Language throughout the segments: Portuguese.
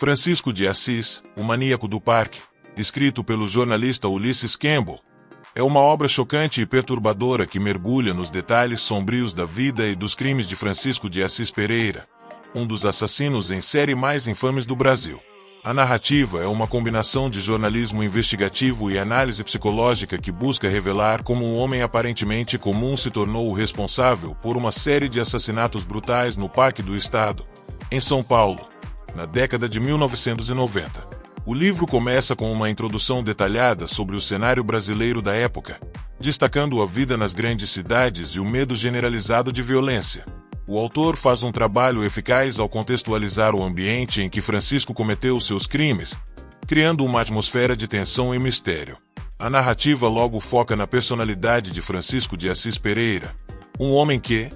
Francisco de Assis, O Maníaco do Parque, escrito pelo jornalista Ulysses Campbell, é uma obra chocante e perturbadora que mergulha nos detalhes sombrios da vida e dos crimes de Francisco de Assis Pereira, um dos assassinos em série mais infames do Brasil. A narrativa é uma combinação de jornalismo investigativo e análise psicológica que busca revelar como um homem aparentemente comum se tornou o responsável por uma série de assassinatos brutais no Parque do Estado, em São Paulo, na década de 1990. O livro começa com uma introdução detalhada sobre o cenário brasileiro da época, destacando a vida nas grandes cidades e o medo generalizado de violência. O autor faz um trabalho eficaz ao contextualizar o ambiente em que Francisco cometeu seus crimes, criando uma atmosfera de tensão e mistério. A narrativa logo foca na personalidade de Francisco de Assis Pereira, um homem que,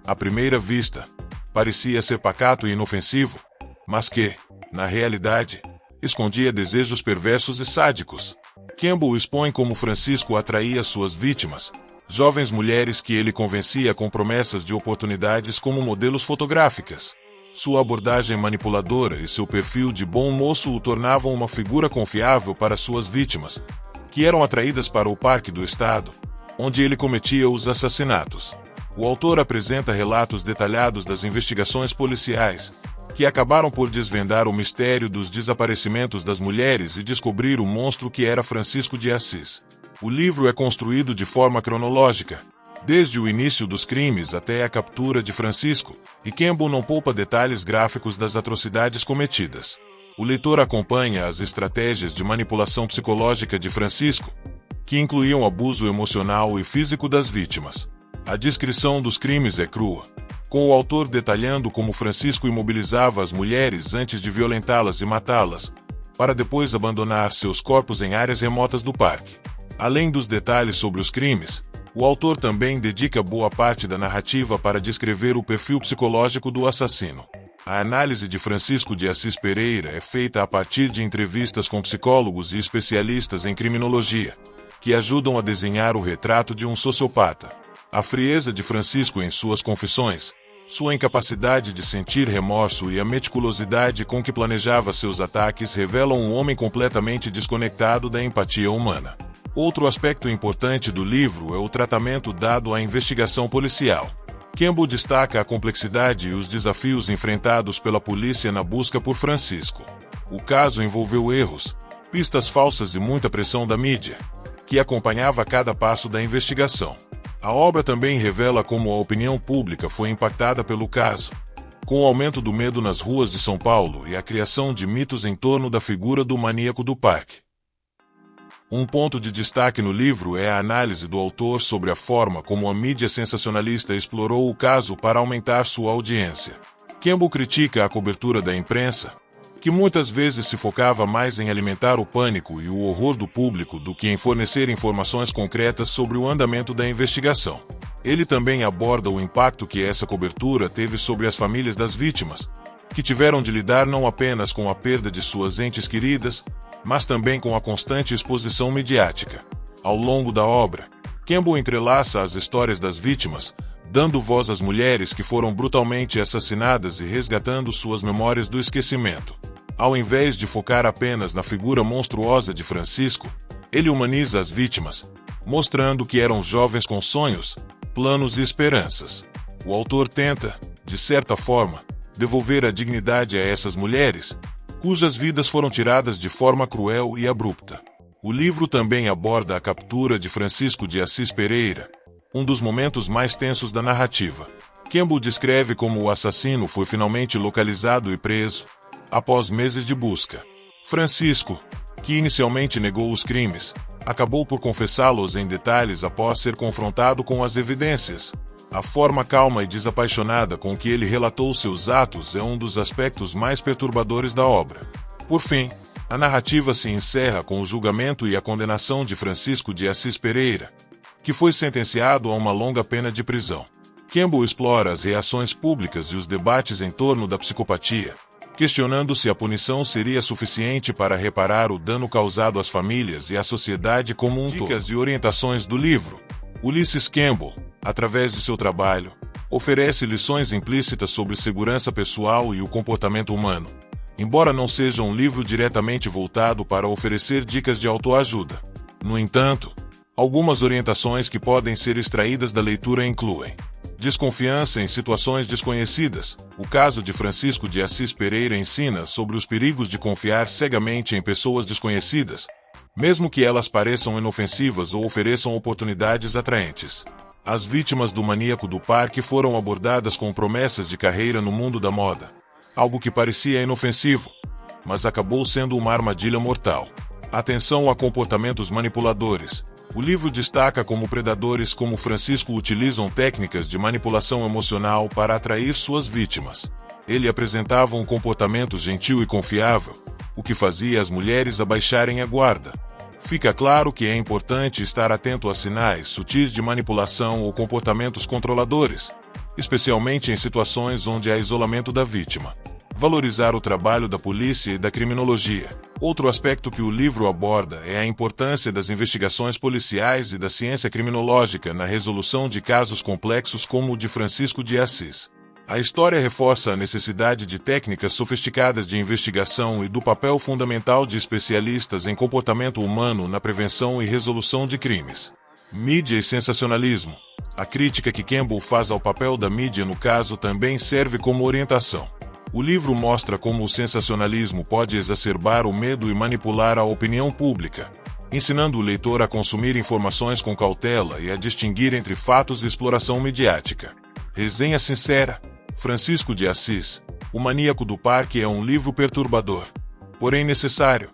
à primeira vista, parecia ser pacato e inofensivo, mas que, na realidade, escondia desejos perversos e sádicos. Campbell expõe como Francisco atraía suas vítimas, jovens mulheres que ele convencia com promessas de oportunidades como modelos fotográficas. Sua abordagem manipuladora e seu perfil de bom moço o tornavam uma figura confiável para suas vítimas, que eram atraídas para o Parque do Estado, onde ele cometia os assassinatos. O autor apresenta relatos detalhados das investigações policiais, que acabaram por desvendar o mistério dos desaparecimentos das mulheres e descobrir o monstro que era Francisco de Assis. O livro é construído de forma cronológica, desde o início dos crimes até a captura de Francisco, e Campbell não poupa detalhes gráficos das atrocidades cometidas. O leitor acompanha as estratégias de manipulação psicológica de Francisco, que incluíam abuso emocional e físico das vítimas. A descrição dos crimes é crua, com o autor detalhando como Francisco imobilizava as mulheres antes de violentá-las e matá-las, para depois abandonar seus corpos em áreas remotas do parque. Além dos detalhes sobre os crimes, o autor também dedica boa parte da narrativa para descrever o perfil psicológico do assassino. A análise de Francisco de Assis Pereira é feita a partir de entrevistas com psicólogos e especialistas em criminologia, que ajudam a desenhar o retrato de um sociopata. A frieza de Francisco em suas confissões, sua incapacidade de sentir remorso e a meticulosidade com que planejava seus ataques revelam um homem completamente desconectado da empatia humana. Outro aspecto importante do livro é o tratamento dado à investigação policial. Campbell destaca a complexidade e os desafios enfrentados pela polícia na busca por Francisco. O caso envolveu erros, pistas falsas e muita pressão da mídia, que acompanhava cada passo da investigação. A obra também revela como a opinião pública foi impactada pelo caso, com o aumento do medo nas ruas de São Paulo e a criação de mitos em torno da figura do maníaco do parque. Um ponto de destaque no livro é a análise do autor sobre a forma como a mídia sensacionalista explorou o caso para aumentar sua audiência. Campbell critica a cobertura da imprensa, que muitas vezes se focava mais em alimentar o pânico e o horror do público do que em fornecer informações concretas sobre o andamento da investigação. Ele também aborda o impacto que essa cobertura teve sobre as famílias das vítimas, que tiveram de lidar não apenas com a perda de suas entes queridas, mas também com a constante exposição midiática. Ao longo da obra, Campbell entrelaça as histórias das vítimas, dando voz às mulheres que foram brutalmente assassinadas e resgatando suas memórias do esquecimento. Ao invés de focar apenas na figura monstruosa de Francisco, ele humaniza as vítimas, mostrando que eram jovens com sonhos, planos e esperanças. O autor tenta, de certa forma, devolver a dignidade a essas mulheres, cujas vidas foram tiradas de forma cruel e abrupta. O livro também aborda a captura de Francisco de Assis Pereira, um dos momentos mais tensos da narrativa. Campbell descreve como o assassino foi finalmente localizado e preso, após meses de busca. Francisco, que inicialmente negou os crimes, acabou por confessá-los em detalhes após ser confrontado com as evidências. A forma calma e desapaixonada com que ele relatou seus atos é um dos aspectos mais perturbadores da obra. Por fim, a narrativa se encerra com o julgamento e a condenação de Francisco de Assis Pereira, que foi sentenciado a uma longa pena de prisão. Campbell explora as reações públicas e os debates em torno da psicopatia, questionando se a punição seria suficiente para reparar o dano causado às famílias e à sociedade como um todo. Dicas e orientações do livro. Ulysses Campbell, através de seu trabalho, oferece lições implícitas sobre segurança pessoal e o comportamento humano, embora não seja um livro diretamente voltado para oferecer dicas de autoajuda. No entanto, algumas orientações que podem ser extraídas da leitura incluem: desconfiança em situações desconhecidas. O caso de Francisco de Assis Pereira ensina sobre os perigos de confiar cegamente em pessoas desconhecidas, mesmo que elas pareçam inofensivas ou ofereçam oportunidades atraentes. As vítimas do maníaco do parque foram abordadas com promessas de carreira no mundo da moda, algo que parecia inofensivo, mas acabou sendo uma armadilha mortal. Atenção a comportamentos manipuladores. O livro destaca como predadores como Francisco utilizam técnicas de manipulação emocional para atrair suas vítimas. Ele apresentava um comportamento gentil e confiável, o que fazia as mulheres abaixarem a guarda. Fica claro que é importante estar atento a sinais sutis de manipulação ou comportamentos controladores, especialmente em situações onde há isolamento da vítima. Valorizar o trabalho da polícia e da criminologia. Outro aspecto que o livro aborda é a importância das investigações policiais e da ciência criminológica na resolução de casos complexos como o de Francisco de Assis. A história reforça a necessidade de técnicas sofisticadas de investigação e do papel fundamental de especialistas em comportamento humano na prevenção e resolução de crimes. Mídia e sensacionalismo. A crítica que Campbell faz ao papel da mídia no caso também serve como orientação. O livro mostra como o sensacionalismo pode exacerbar o medo e manipular a opinião pública, ensinando o leitor a consumir informações com cautela e a distinguir entre fatos e exploração midiática. Resenha sincera. Francisco de Assis, O Maníaco do Parque é um livro perturbador, porém necessário,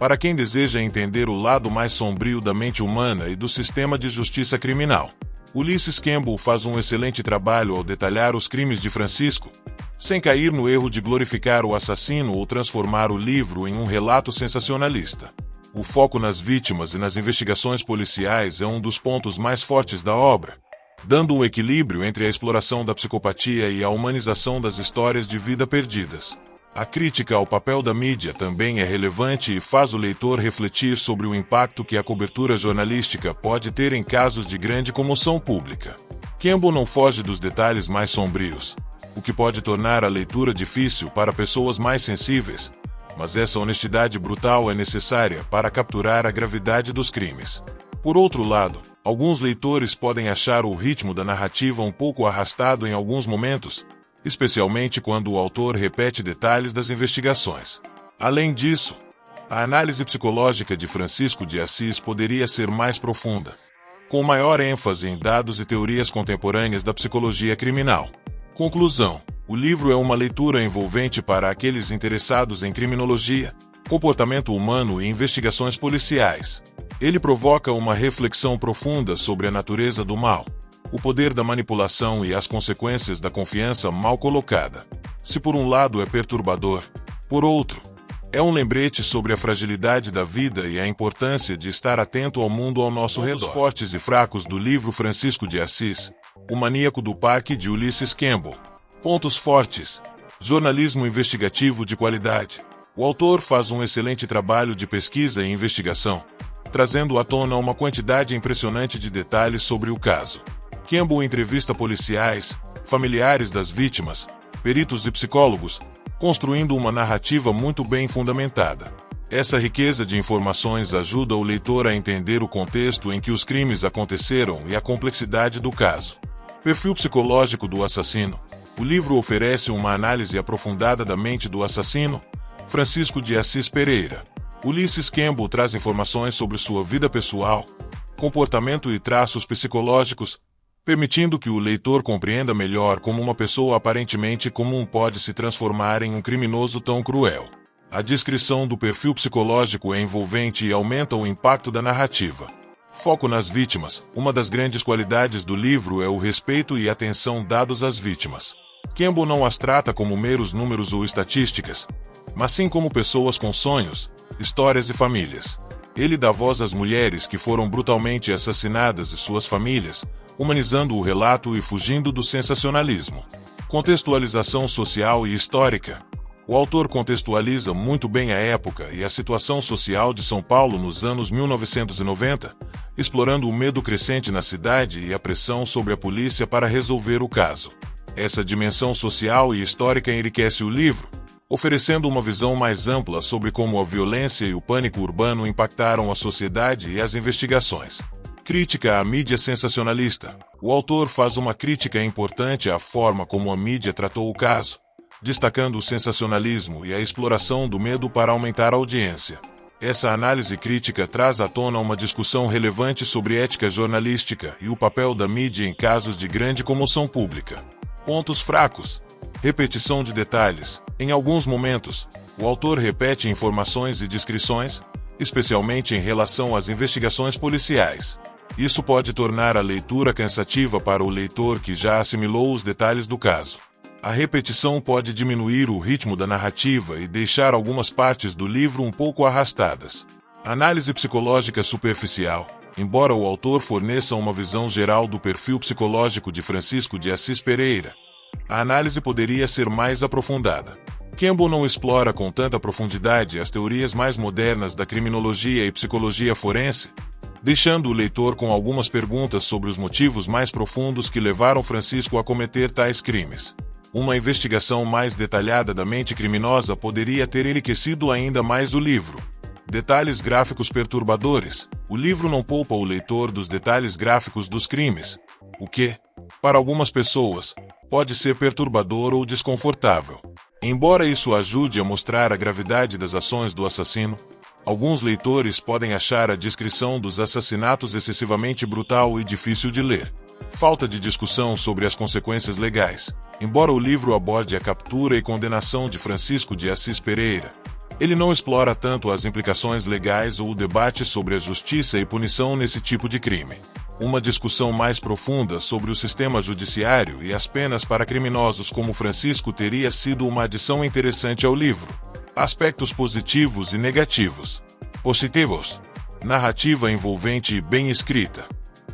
para quem deseja entender o lado mais sombrio da mente humana e do sistema de justiça criminal. Ulysses Campbell faz um excelente trabalho ao detalhar os crimes de Francisco, sem cair no erro de glorificar o assassino ou transformar o livro em um relato sensacionalista. O foco nas vítimas e nas investigações policiais é um dos pontos mais fortes da obra, dando um equilíbrio entre a exploração da psicopatia e a humanização das histórias de vida perdidas. A crítica ao papel da mídia também é relevante e faz o leitor refletir sobre o impacto que a cobertura jornalística pode ter em casos de grande comoção pública. Campbell não foge dos detalhes mais sombrios, o que pode tornar a leitura difícil para pessoas mais sensíveis, mas essa honestidade brutal é necessária para capturar a gravidade dos crimes. Por outro lado, alguns leitores podem achar o ritmo da narrativa um pouco arrastado em alguns momentos, especialmente quando o autor repete detalhes das investigações. Além disso, a análise psicológica de Francisco de Assis poderia ser mais profunda, com maior ênfase em dados e teorias contemporâneas da psicologia criminal. Conclusão: o livro é uma leitura envolvente para aqueles interessados em criminologia, comportamento humano e investigações policiais. Ele provoca uma reflexão profunda sobre a natureza do mal, o poder da manipulação e as consequências da confiança mal colocada. Se por um lado é perturbador, por outro, é um lembrete sobre a fragilidade da vida e a importância de estar atento ao mundo ao nosso redor. Os fortes e fracos do livro Francisco de Assis, O Maníaco do Parque de Ulysses Campbell. Pontos fortes. Jornalismo investigativo de qualidade. O autor faz um excelente trabalho de pesquisa e investigação, trazendo à tona uma quantidade impressionante de detalhes sobre o caso. Campbell entrevista policiais, familiares das vítimas, peritos e psicólogos, construindo uma narrativa muito bem fundamentada. Essa riqueza de informações ajuda o leitor a entender o contexto em que os crimes aconteceram e a complexidade do caso. Perfil psicológico do assassino. O livro oferece uma análise aprofundada da mente do assassino, Francisco de Assis Pereira. Ulysses Campbell traz informações sobre sua vida pessoal, comportamento e traços psicológicos, permitindo que o leitor compreenda melhor como uma pessoa aparentemente comum pode se transformar em um criminoso tão cruel. A descrição do perfil psicológico é envolvente e aumenta o impacto da narrativa. Foco nas vítimas. Uma das grandes qualidades do livro é o respeito e atenção dados às vítimas. Campbell não as trata como meros números ou estatísticas, mas sim como pessoas com sonhos, histórias e famílias. Ele dá voz às mulheres que foram brutalmente assassinadas e suas famílias, humanizando o relato e fugindo do sensacionalismo. Contextualização social e histórica. O autor contextualiza muito bem a época e a situação social de São Paulo nos anos 1990, explorando o medo crescente na cidade e a pressão sobre a polícia para resolver o caso. Essa dimensão social e histórica enriquece o livro, oferecendo uma visão mais ampla sobre como a violência e o pânico urbano impactaram a sociedade e as investigações. Crítica à mídia sensacionalista. O autor faz uma crítica importante à forma como a mídia tratou o caso, destacando o sensacionalismo e a exploração do medo para aumentar a audiência. Essa análise crítica traz à tona uma discussão relevante sobre ética jornalística e o papel da mídia em casos de grande comoção pública. Pontos fracos. Repetição de detalhes. Em alguns momentos, o autor repete informações e descrições, especialmente em relação às investigações policiais. Isso pode tornar a leitura cansativa para o leitor que já assimilou os detalhes do caso. A repetição pode diminuir o ritmo da narrativa e deixar algumas partes do livro um pouco arrastadas. Análise psicológica superficial. Embora o autor forneça uma visão geral do perfil psicológico de Francisco de Assis Pereira, a análise poderia ser mais aprofundada. Campbell não explora com tanta profundidade as teorias mais modernas da criminologia e psicologia forense, deixando o leitor com algumas perguntas sobre os motivos mais profundos que levaram Francisco a cometer tais crimes. Uma investigação mais detalhada da mente criminosa poderia ter enriquecido ainda mais o livro. Detalhes gráficos perturbadores. O livro não poupa o leitor dos detalhes gráficos dos crimes, o que, para algumas pessoas, pode ser perturbador ou desconfortável. Embora isso ajude a mostrar a gravidade das ações do assassino, alguns leitores podem achar a descrição dos assassinatos excessivamente brutal e difícil de ler. Falta de discussão sobre as consequências legais. Embora o livro aborde a captura e condenação de Francisco de Assis Pereira, ele não explora tanto as implicações legais ou o debate sobre a justiça e punição nesse tipo de crime. Uma discussão mais profunda sobre o sistema judiciário e as penas para criminosos como Francisco teria sido uma adição interessante ao livro. Aspectos positivos e negativos. Positivos. Narrativa envolvente e bem escrita.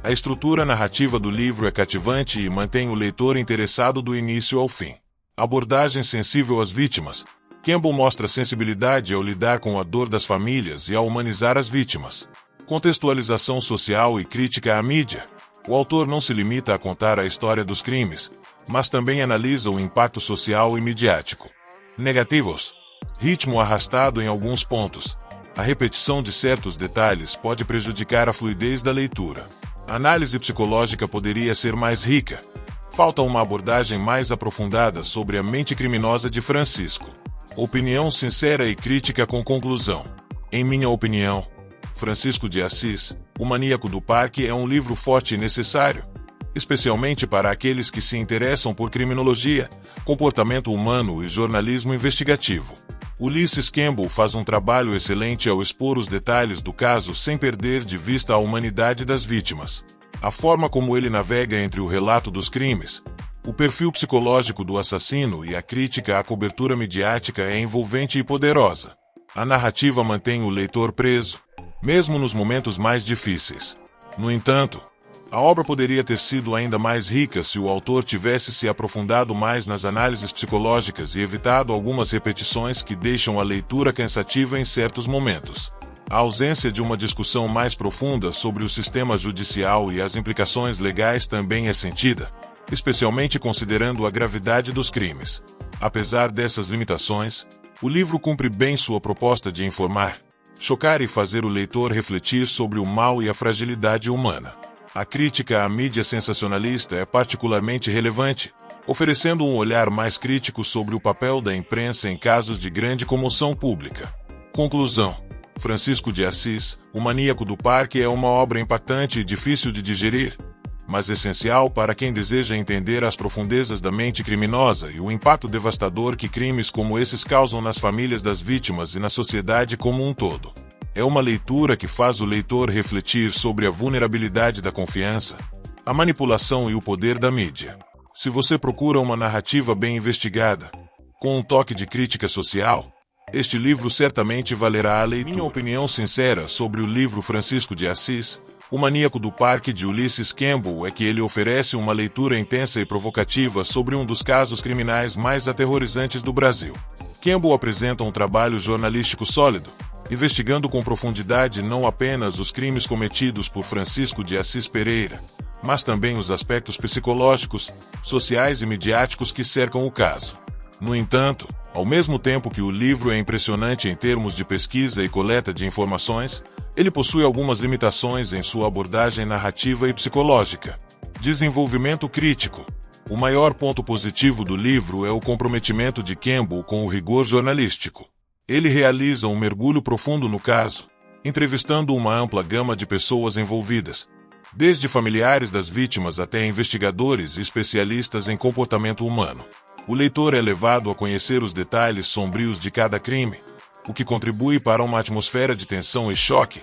A estrutura narrativa do livro é cativante e mantém o leitor interessado do início ao fim. Abordagem sensível às vítimas. Campbell mostra sensibilidade ao lidar com a dor das famílias e ao humanizar as vítimas. Contextualização social e crítica à mídia. O autor não se limita a contar a história dos crimes, mas também analisa o impacto social e midiático. Negativos. Ritmo arrastado em alguns pontos. A repetição de certos detalhes pode prejudicar a fluidez da leitura. A análise psicológica poderia ser mais rica. Falta uma abordagem mais aprofundada sobre a mente criminosa de Francisco. Opinião sincera e crítica com conclusão. Em minha opinião, Francisco de Assis, O Maníaco do Parque é um livro forte e necessário, especialmente para aqueles que se interessam por criminologia, comportamento humano e jornalismo investigativo. Ulysses Campbell faz um trabalho excelente ao expor os detalhes do caso sem perder de vista a humanidade das vítimas. A forma como ele navega entre o relato dos crimes, o perfil psicológico do assassino e a crítica à cobertura midiática é envolvente e poderosa. A narrativa mantém o leitor preso, mesmo nos momentos mais difíceis. No entanto, a obra poderia ter sido ainda mais rica se o autor tivesse se aprofundado mais nas análises psicológicas e evitado algumas repetições que deixam a leitura cansativa em certos momentos. A ausência de uma discussão mais profunda sobre o sistema judicial e as implicações legais também é sentida, especialmente considerando a gravidade dos crimes. Apesar dessas limitações, o livro cumpre bem sua proposta de informar, chocar e fazer o leitor refletir sobre o mal e a fragilidade humana. A crítica à mídia sensacionalista é particularmente relevante, oferecendo um olhar mais crítico sobre o papel da imprensa em casos de grande comoção pública. Conclusão. Francisco de Assis, O Maníaco do Parque é uma obra impactante e difícil de digerir, mas essencial para quem deseja entender as profundezas da mente criminosa e o impacto devastador que crimes como esses causam nas famílias das vítimas e na sociedade como um todo. É uma leitura que faz o leitor refletir sobre a vulnerabilidade da confiança, a manipulação e o poder da mídia. Se você procura uma narrativa bem investigada, com um toque de crítica social, este livro certamente valerá a leitura. Minha opinião sincera sobre o livro Francisco de Assis, O Maníaco do Parque de Ulysses Campbell é que ele oferece uma leitura intensa e provocativa sobre um dos casos criminais mais aterrorizantes do Brasil. Campbell apresenta um trabalho jornalístico sólido, investigando com profundidade não apenas os crimes cometidos por Francisco de Assis Pereira, mas também os aspectos psicológicos, sociais e midiáticos que cercam o caso. No entanto, Ao mesmo tempo que o livro é impressionante em termos de pesquisa e coleta de informações, ele possui algumas limitações em sua abordagem narrativa e psicológica. Desenvolvimento crítico. O maior ponto positivo do livro é o comprometimento de Campbell com o rigor jornalístico. Ele realiza um mergulho profundo no caso, entrevistando uma ampla gama de pessoas envolvidas, desde familiares das vítimas até investigadores e especialistas em comportamento humano. O leitor é levado a conhecer os detalhes sombrios de cada crime, o que contribui para uma atmosfera de tensão e choque,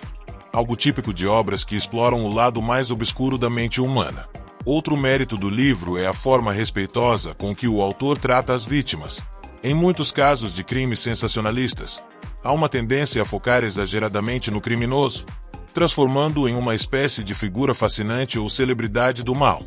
algo típico de obras que exploram o lado mais obscuro da mente humana. Outro mérito do livro é a forma respeitosa com que o autor trata as vítimas. Em muitos casos de crimes sensacionalistas, há uma tendência a focar exageradamente no criminoso, transformando-o em uma espécie de figura fascinante ou celebridade do mal,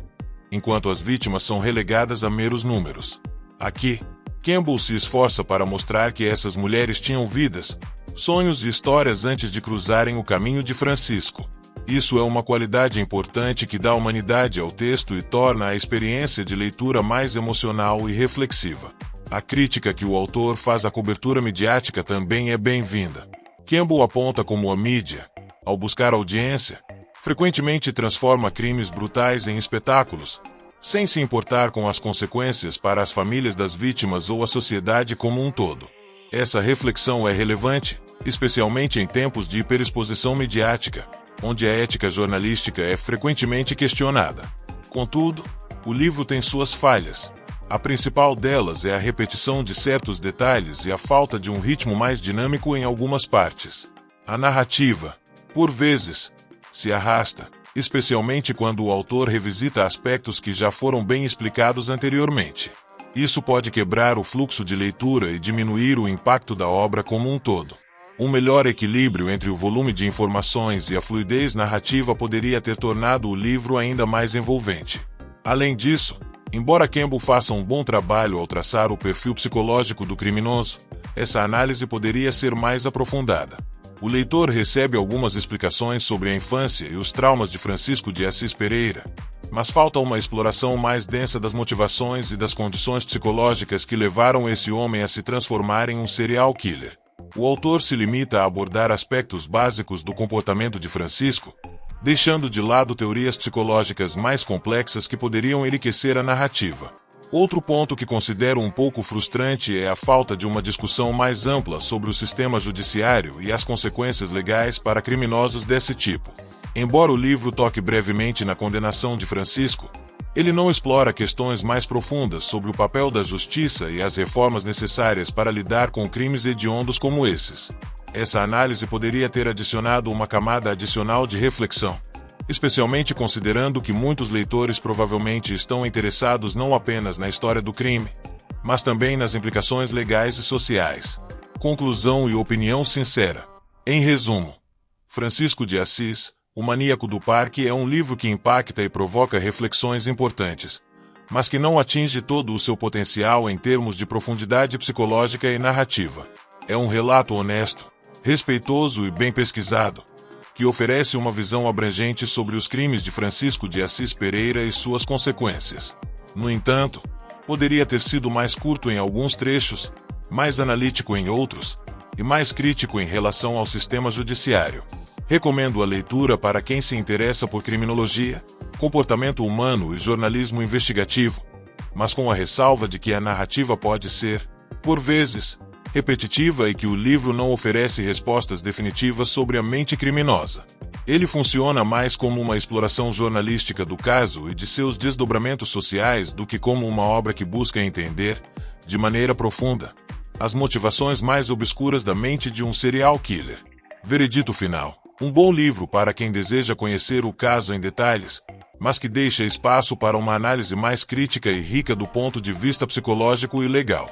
enquanto as vítimas são relegadas a meros números. Aqui, Campbell se esforça para mostrar que essas mulheres tinham vidas, sonhos e histórias antes de cruzarem o caminho de Francisco. Isso é uma qualidade importante que dá humanidade ao texto e torna a experiência de leitura mais emocional e reflexiva. A crítica que o autor faz à cobertura midiática também é bem-vinda. Campbell aponta como a mídia, ao buscar audiência, frequentemente transforma crimes brutais em espetáculos, sem se importar com as consequências para as famílias das vítimas ou a sociedade como um todo. Essa reflexão é relevante, especialmente em tempos de hiperexposição midiática, onde a ética jornalística é frequentemente questionada. Contudo, o livro tem suas falhas. A principal delas é a repetição de certos detalhes e a falta de um ritmo mais dinâmico em algumas partes. A narrativa, por vezes, se arrasta, especialmente quando o autor revisita aspectos que já foram bem explicados anteriormente. Isso pode quebrar o fluxo de leitura e diminuir o impacto da obra como um todo. Um melhor equilíbrio entre o volume de informações e a fluidez narrativa poderia ter tornado o livro ainda mais envolvente. Além disso, embora Campbell faça um bom trabalho ao traçar o perfil psicológico do criminoso, essa análise poderia ser mais aprofundada. O leitor recebe algumas explicações sobre a infância e os traumas de Francisco de Assis Pereira, mas falta uma exploração mais densa das motivações e das condições psicológicas que levaram esse homem a se transformar em um serial killer. O autor se limita a abordar aspectos básicos do comportamento de Francisco, deixando de lado teorias psicológicas mais complexas que poderiam enriquecer a narrativa. Outro ponto que considero um pouco frustrante é a falta de uma discussão mais ampla sobre o sistema judiciário e as consequências legais para criminosos desse tipo. Embora o livro toque brevemente na condenação de Francisco, ele não explora questões mais profundas sobre o papel da justiça e as reformas necessárias para lidar com crimes hediondos como esses. Essa análise poderia ter adicionado uma camada adicional de reflexão, especialmente considerando que muitos leitores provavelmente estão interessados não apenas na história do crime, mas também nas implicações legais e sociais. Conclusão e opinião sincera. Em resumo, Francisco de Assis, O Maníaco do Parque é um livro que impacta e provoca reflexões importantes, mas que não atinge todo o seu potencial em termos de profundidade psicológica e narrativa. É um relato honesto, respeitoso e bem pesquisado, que oferece uma visão abrangente sobre os crimes de Francisco de Assis Pereira e suas consequências. No entanto, poderia ter sido mais curto em alguns trechos, mais analítico em outros, e mais crítico em relação ao sistema judiciário. Recomendo a leitura para quem se interessa por criminologia, comportamento humano e jornalismo investigativo, mas com a ressalva de que a narrativa pode ser, por vezes, repetitiva e que o livro não oferece respostas definitivas sobre a mente criminosa. Ele funciona mais como uma exploração jornalística do caso e de seus desdobramentos sociais do que como uma obra que busca entender, de maneira profunda, as motivações mais obscuras da mente de um serial killer. Veredito final. Um bom livro para quem deseja conhecer o caso em detalhes, mas que deixa espaço para uma análise mais crítica e rica do ponto de vista psicológico e legal.